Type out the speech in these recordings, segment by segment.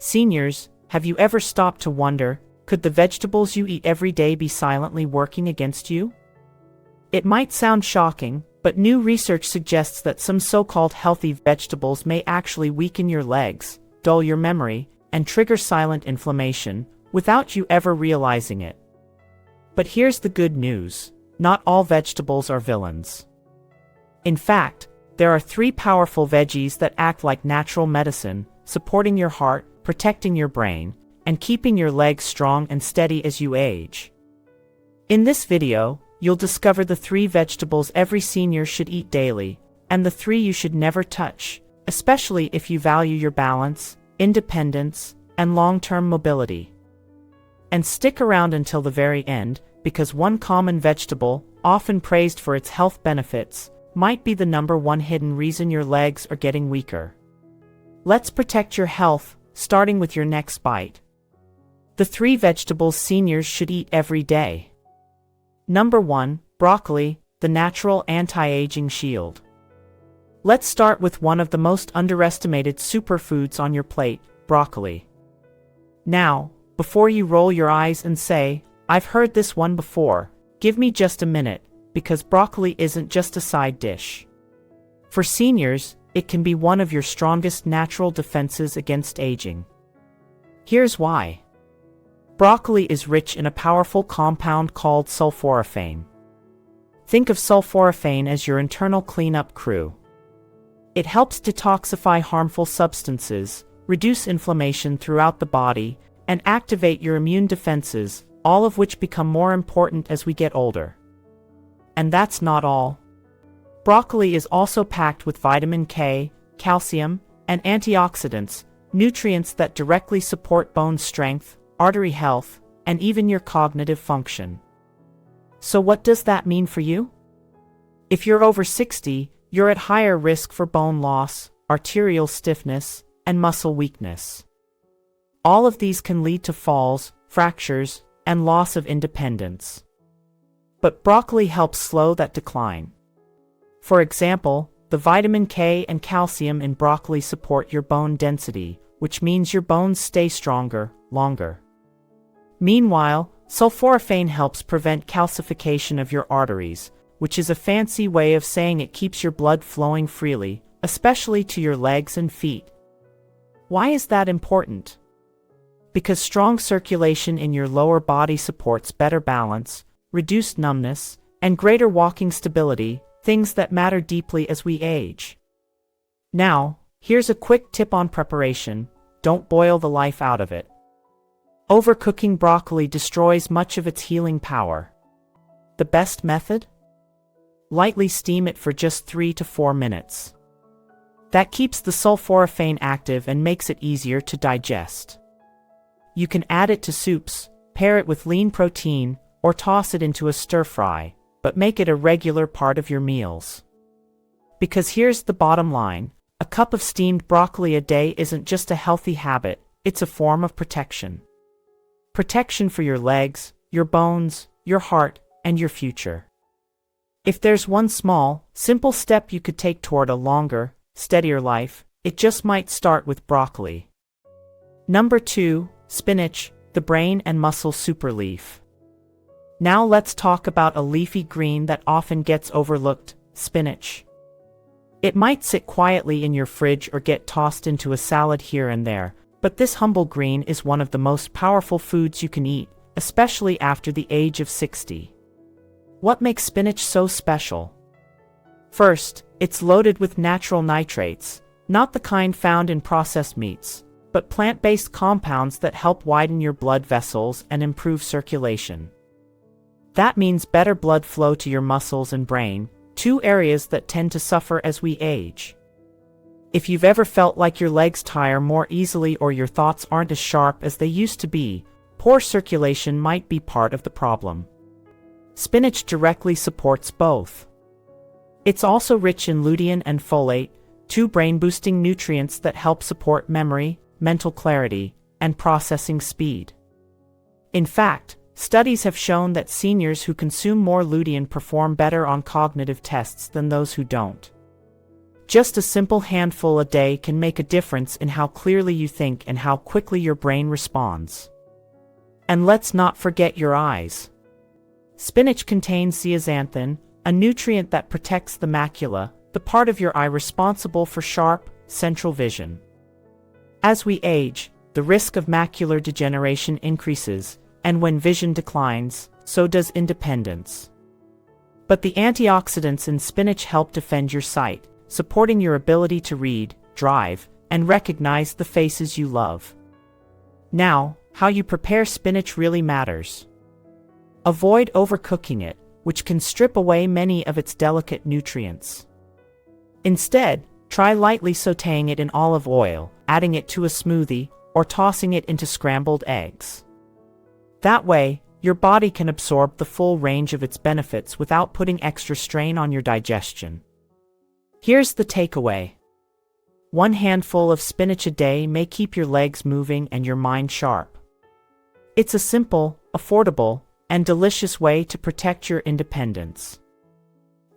Seniors, have you ever stopped to wonder, could the vegetables you eat every day be silently working against you? It might sound shocking, but new research suggests that some so-called healthy vegetables may actually weaken your legs, dull your memory, and trigger silent inflammation, without you ever realizing it. But here's the good news: not all vegetables are villains. In fact, there are 3 powerful veggies that act like natural medicine, supporting your heart, protecting your brain, and keeping your legs strong and steady as you age. In this video, you'll discover the 3 vegetables every senior should eat daily, and the 3 you should never touch, especially if you value your balance, independence, and long-term mobility. And stick around until the very end, because one common vegetable, often praised for its health benefits, might be the #1 hidden reason your legs are getting weaker. Let's protect your health, starting with your next bite. The 3 vegetables seniors should eat every day. Number 1, broccoli, the natural anti-aging shield. Let's start with one of the most underestimated superfoods on your plate, broccoli. Now, before you roll your eyes and say, "I've heard this one before," give me just a minute, because broccoli isn't just a side dish. For seniors, it can be one of your strongest natural defenses against aging. Here's why. Broccoli is rich in a powerful compound called sulforaphane. Think of sulforaphane as your internal cleanup crew. It helps detoxify harmful substances, reduce inflammation throughout the body, and activate your immune defenses, all of which become more important as we get older. And that's not all. Broccoli is also packed with vitamin K, calcium, and antioxidants, nutrients that directly support bone strength, artery health, and even your cognitive function. So what does that mean for you? If you're over 60, you're at higher risk for bone loss, arterial stiffness, and muscle weakness. All of these can lead to falls, fractures, and loss of independence. But broccoli helps slow that decline. For example, the vitamin K and calcium in broccoli support your bone density, which means your bones stay stronger, longer. Meanwhile, sulforaphane helps prevent calcification of your arteries, which is a fancy way of saying it keeps your blood flowing freely, especially to your legs and feet. Why is that important? Because strong circulation in your lower body supports better balance, reduced numbness, and greater walking stability, things that matter deeply as we age. Now, here's a quick tip on preparation: don't boil the life out of it. Overcooking broccoli destroys much of its healing power. The best method? Lightly steam it for just 3 to 4 minutes. That keeps the sulforaphane active and makes it easier to digest. You can add it to soups, pair it with lean protein, or toss it into a stir-fry, but make it a regular part of your meals. Because here's the bottom line: a cup of steamed broccoli a day isn't just a healthy habit, it's a form of protection. Protection for your legs, your bones, your heart, and your future. If there's one small, simple step you could take toward a longer, steadier life, it just might start with broccoli. Number 2, spinach, the brain and muscle superleaf. Now let's talk about a leafy green that often gets overlooked: spinach. It might sit quietly in your fridge or get tossed into a salad here and there, but this humble green is one of the most powerful foods you can eat, especially after the age of 60. What makes spinach so special? First, it's loaded with natural nitrates, not the kind found in processed meats, but plant-based compounds that help widen your blood vessels and improve circulation. That means better blood flow to your muscles and brain, 2 areas that tend to suffer as we age. If you've ever felt like your legs tire more easily or your thoughts aren't as sharp as they used to be, poor circulation might be part of the problem. Spinach directly supports both. It's also rich in lutein and folate, 2 brain-boosting nutrients that help support memory, mental clarity, and processing speed. In fact, studies have shown that seniors who consume more lutein perform better on cognitive tests than those who don't. Just a simple handful a day can make a difference in how clearly you think and how quickly your brain responds. And let's not forget your eyes. Spinach contains zeaxanthin, a nutrient that protects the macula, the part of your eye responsible for sharp, central vision. As we age, the risk of macular degeneration increases, and when vision declines, so does independence. But the antioxidants in spinach help defend your sight, supporting your ability to read, drive, and recognize the faces you love. Now, how you prepare spinach really matters. Avoid overcooking it, which can strip away many of its delicate nutrients. Instead, try lightly sautéing it in olive oil, adding it to a smoothie, or tossing it into scrambled eggs. That way, your body can absorb the full range of its benefits without putting extra strain on your digestion. Here's the takeaway. One handful of spinach a day may keep your legs moving and your mind sharp. It's a simple, affordable, and delicious way to protect your independence.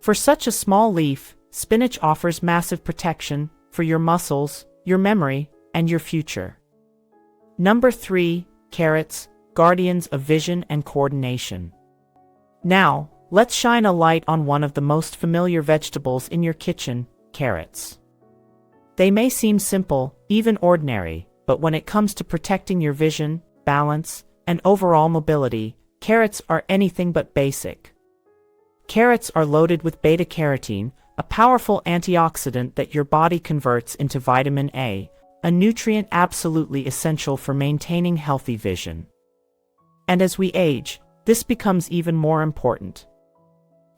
For such a small leaf, spinach offers massive protection for your muscles, your memory, and your future. Number 3, carrots, guardians of vision and coordination. Now, let's shine a light on one of the most familiar vegetables in your kitchen, carrots. They may seem simple, even ordinary, but when it comes to protecting your vision, balance, and overall mobility, carrots are anything but basic. Carrots are loaded with beta-carotene, a powerful antioxidant that your body converts into vitamin A, a nutrient absolutely essential for maintaining healthy vision. And as we age, this becomes even more important.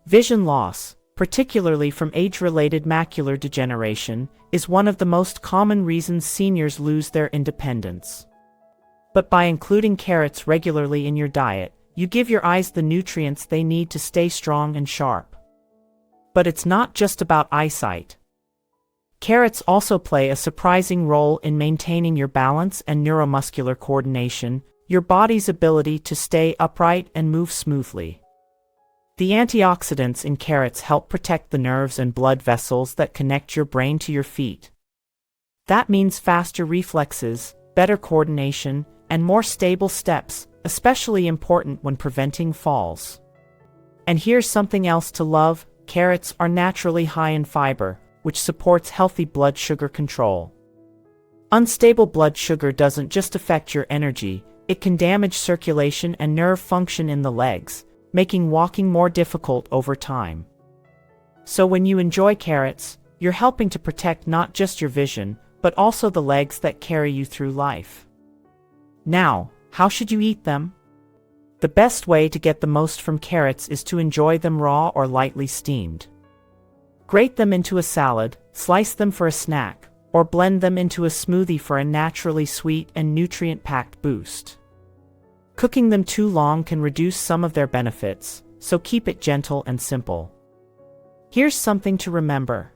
Vision loss, particularly from age-related macular degeneration, is one of the most common reasons seniors lose their independence. But by including carrots regularly in your diet, you give your eyes the nutrients they need to stay strong and sharp. But it's not just about eyesight. Carrots also play a surprising role in maintaining your balance and neuromuscular coordination, your body's ability to stay upright and move smoothly. The antioxidants in carrots help protect the nerves and blood vessels that connect your brain to your feet. That means faster reflexes, better coordination, and more stable steps, especially important when preventing falls. And here's something else to love: carrots are naturally high in fiber, which supports healthy blood sugar control. Unstable blood sugar doesn't just affect your energy, it can damage circulation and nerve function in the legs, making walking more difficult over time. So when you enjoy carrots, you're helping to protect not just your vision, but also the legs that carry you through life. Now, how should you eat them? The best way to get the most from carrots is to enjoy them raw or lightly steamed. Grate them into a salad, slice them for a snack, or blend them into a smoothie for a naturally sweet and nutrient-packed boost. Cooking them too long can reduce some of their benefits, so keep it gentle and simple. Here's something to remember.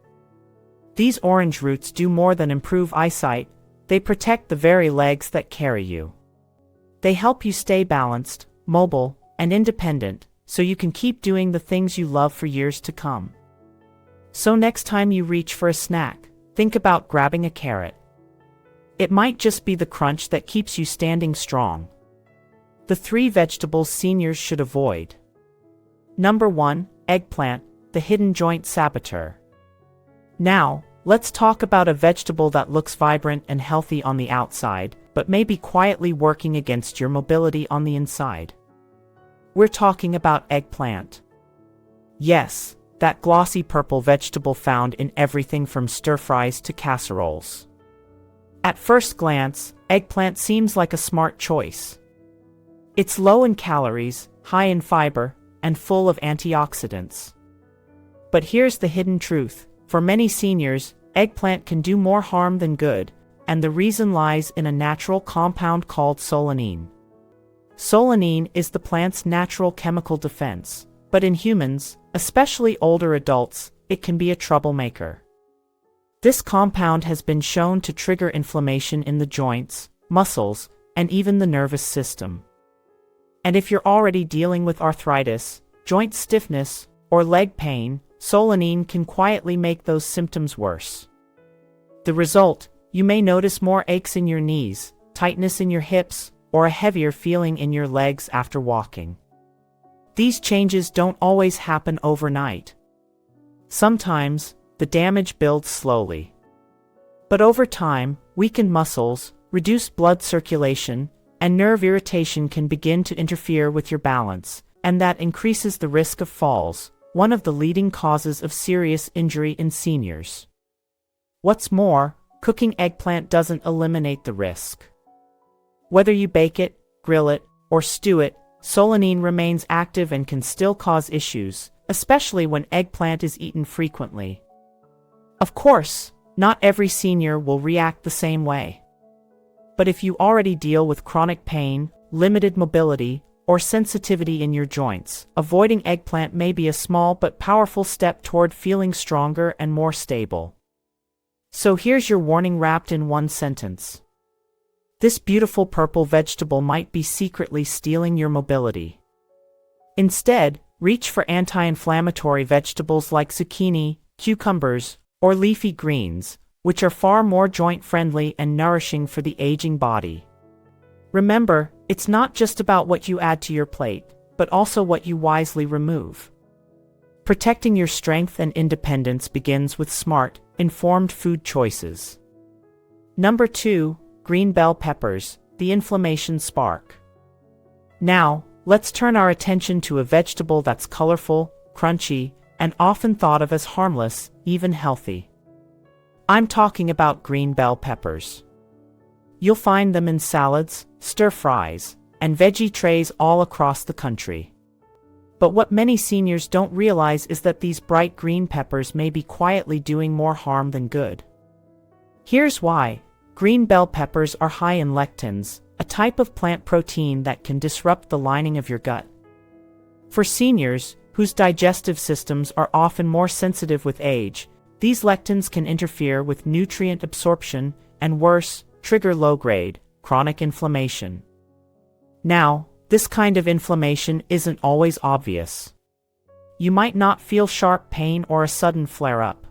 These orange roots do more than improve eyesight, they protect the very legs that carry you. They help you stay balanced, mobile, and independent, so you can keep doing the things you love for years to come. So next time you reach for a snack, think about grabbing a carrot. It might just be the crunch that keeps you standing strong. The 3 vegetables seniors should avoid. Number 1, eggplant, the hidden joint saboteur. Now, let's talk about a vegetable that looks vibrant and healthy on the outside, but may be quietly working against your mobility on the inside. We're talking about eggplant. Yes, that glossy purple vegetable found in everything from stir-fries to casseroles. At first glance, eggplant seems like a smart choice. It's low in calories, high in fiber, and full of antioxidants. But here's the hidden truth: for many seniors, eggplant can do more harm than good, and the reason lies in a natural compound called solanine. Solanine is the plant's natural chemical defense, but in humans, especially older adults, it can be a troublemaker. This compound has been shown to trigger inflammation in the joints, muscles, and even the nervous system. And if you're already dealing with arthritis, joint stiffness, or leg pain, solanine can quietly make those symptoms worse. The result, you may notice more aches in your knees, tightness in your hips, or a heavier feeling in your legs after walking. These changes don't always happen overnight. Sometimes, the damage builds slowly. But over time, weakened muscles, reduced blood circulation, and nerve irritation can begin to interfere with your balance, and that increases the risk of falls, one of the leading causes of serious injury in seniors. What's more, cooking eggplant doesn't eliminate the risk. Whether you bake it, grill it, or stew it, solanine remains active and can still cause issues, especially when eggplant is eaten frequently. Of course, not every senior will react the same way. But if you already deal with chronic pain, limited mobility, or sensitivity in your joints, avoiding eggplant may be a small but powerful step toward feeling stronger and more stable. So here's your warning wrapped in one sentence. This beautiful purple vegetable might be secretly stealing your mobility. Instead, reach for anti-inflammatory vegetables like zucchini, cucumbers, or leafy greens, which are far more joint-friendly and nourishing for the aging body. Remember, it's not just about what you add to your plate, but also what you wisely remove. Protecting your strength and independence begins with smart, informed food choices. Number 2, green bell peppers, the inflammation spark. Now, let's turn our attention to a vegetable that's colorful, crunchy, and often thought of as harmless, even healthy. I'm talking about green bell peppers. You'll find them in salads, stir-fries, and veggie trays all across the country. But what many seniors don't realize is that these bright green peppers may be quietly doing more harm than good. Here's why. Green bell peppers are high in lectins, a type of plant protein that can disrupt the lining of your gut. For seniors, whose digestive systems are often more sensitive with age, these lectins can interfere with nutrient absorption and worse, trigger low-grade, chronic inflammation. Now, this kind of inflammation isn't always obvious. You might not feel sharp pain or a sudden flare-up.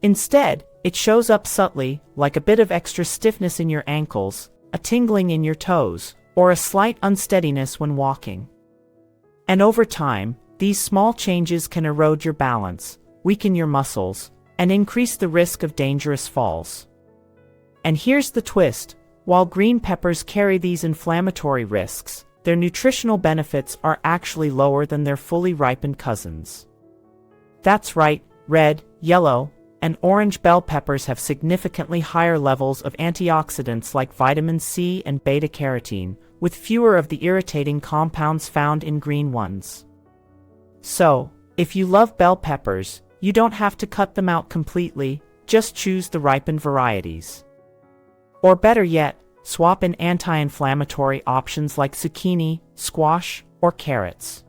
Instead, it shows up subtly, like a bit of extra stiffness in your ankles, a tingling in your toes, or a slight unsteadiness when walking. And over time, these small changes can erode your balance, weaken your muscles, and increase the risk of dangerous falls. And here's the twist: while green peppers carry these inflammatory risks, their nutritional benefits are actually lower than their fully ripened cousins. That's right, red, yellow, and orange bell peppers have significantly higher levels of antioxidants like vitamin C and beta-carotene, with fewer of the irritating compounds found in green ones. So, if you love bell peppers, you don't have to cut them out completely, just choose the ripened varieties. Or better yet, swap in anti-inflammatory options like zucchini, squash, or carrots.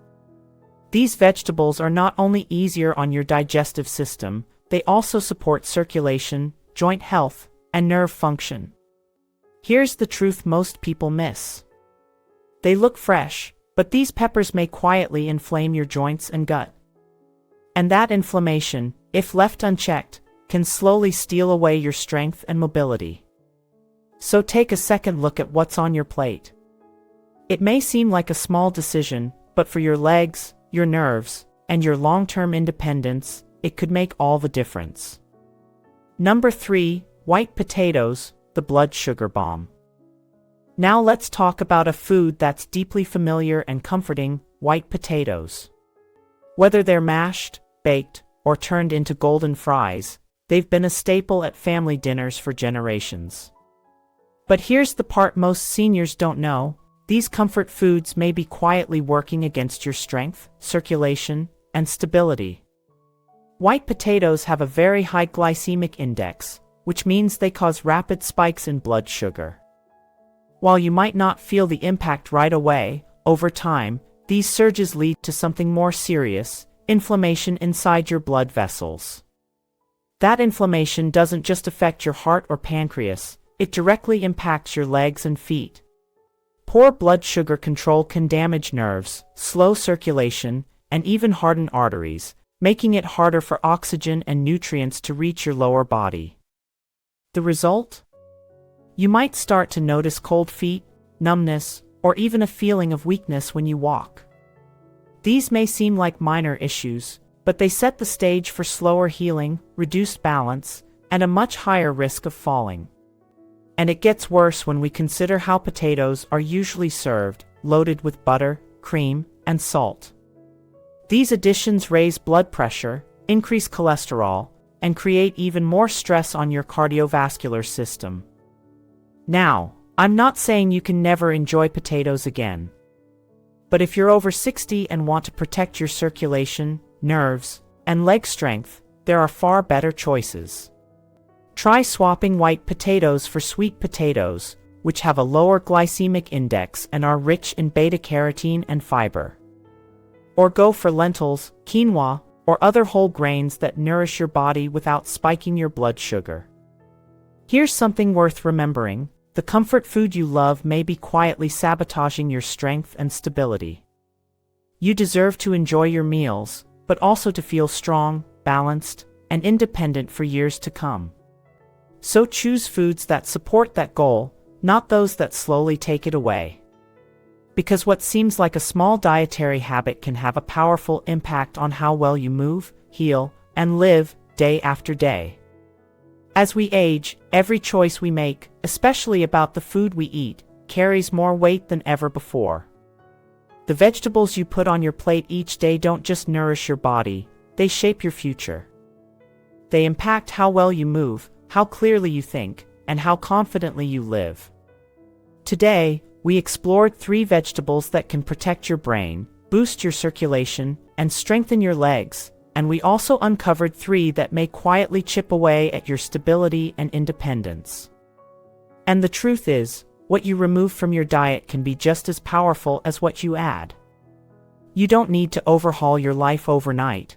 These vegetables are not only easier on your digestive system, they also support circulation, joint health, and nerve function. Here's the truth most people miss. They look fresh, but these peppers may quietly inflame your joints and gut. And that inflammation, if left unchecked, can slowly steal away your strength and mobility. So take a second look at what's on your plate. It may seem like a small decision, but for your legs, your nerves, and your long-term independence, it could make all the difference. Number 3, white potatoes, the blood sugar bomb. Now let's talk about a food that's deeply familiar and comforting, white potatoes. Whether they're mashed, baked, or turned into golden fries, they've been a staple at family dinners for generations. But here's the part most seniors don't know: these comfort foods may be quietly working against your strength, circulation, and stability. White potatoes have a very high glycemic index, which means they cause rapid spikes in blood sugar. While you might not feel the impact right away, over time, these surges lead to something more serious: inflammation inside your blood vessels. That inflammation doesn't just affect your heart or pancreas, it directly impacts your legs and feet. Poor blood sugar control can damage nerves, slow circulation, and even harden arteries, making it harder for oxygen and nutrients to reach your lower body. The result? You might start to notice cold feet, numbness, or even a feeling of weakness when you walk. These may seem like minor issues, but they set the stage for slower healing, reduced balance, and a much higher risk of falling. And it gets worse when we consider how potatoes are usually served, loaded with butter, cream, and salt. These additions raise blood pressure, increase cholesterol, and create even more stress on your cardiovascular system. Now, I'm not saying you can never enjoy potatoes again. But if you're over 60 and want to protect your circulation, nerves, and leg strength, there are far better choices. Try swapping white potatoes for sweet potatoes, which have a lower glycemic index and are rich in beta-carotene and fiber. Or go for lentils, quinoa, or other whole grains that nourish your body without spiking your blood sugar. Here's something worth remembering: the comfort food you love may be quietly sabotaging your strength and stability. You deserve to enjoy your meals, but also to feel strong, balanced, and independent for years to come. So choose foods that support that goal, not those that slowly take it away. Because what seems like a small dietary habit can have a powerful impact on how well you move, heal, and live day after day. As we age, every choice we make, especially about the food we eat, carries more weight than ever before. The vegetables you put on your plate each day don't just nourish your body, they shape your future. They impact how well you move, how clearly you think, and how confidently you live. Today, we explored 3 vegetables that can protect your brain, boost your circulation, and strengthen your legs, and we also uncovered 3 that may quietly chip away at your stability and independence. And the truth is, what you remove from your diet can be just as powerful as what you add. You don't need to overhaul your life overnight.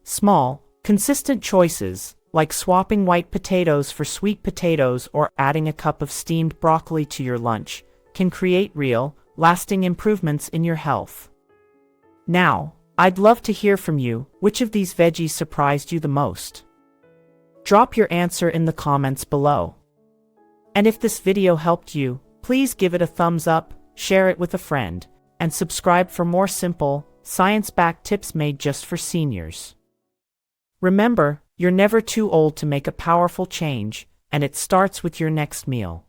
Small, consistent choices, like swapping white potatoes for sweet potatoes or adding a cup of steamed broccoli to your lunch, can create real, lasting improvements in your health. Now, I'd love to hear from you. Which of these veggies surprised you the most? Drop your answer in the comments below. And if this video helped you, please give it a thumbs up, share it with a friend, and subscribe for more simple, science-backed tips made just for seniors. Remember, you're never too old to make a powerful change, and it starts with your next meal.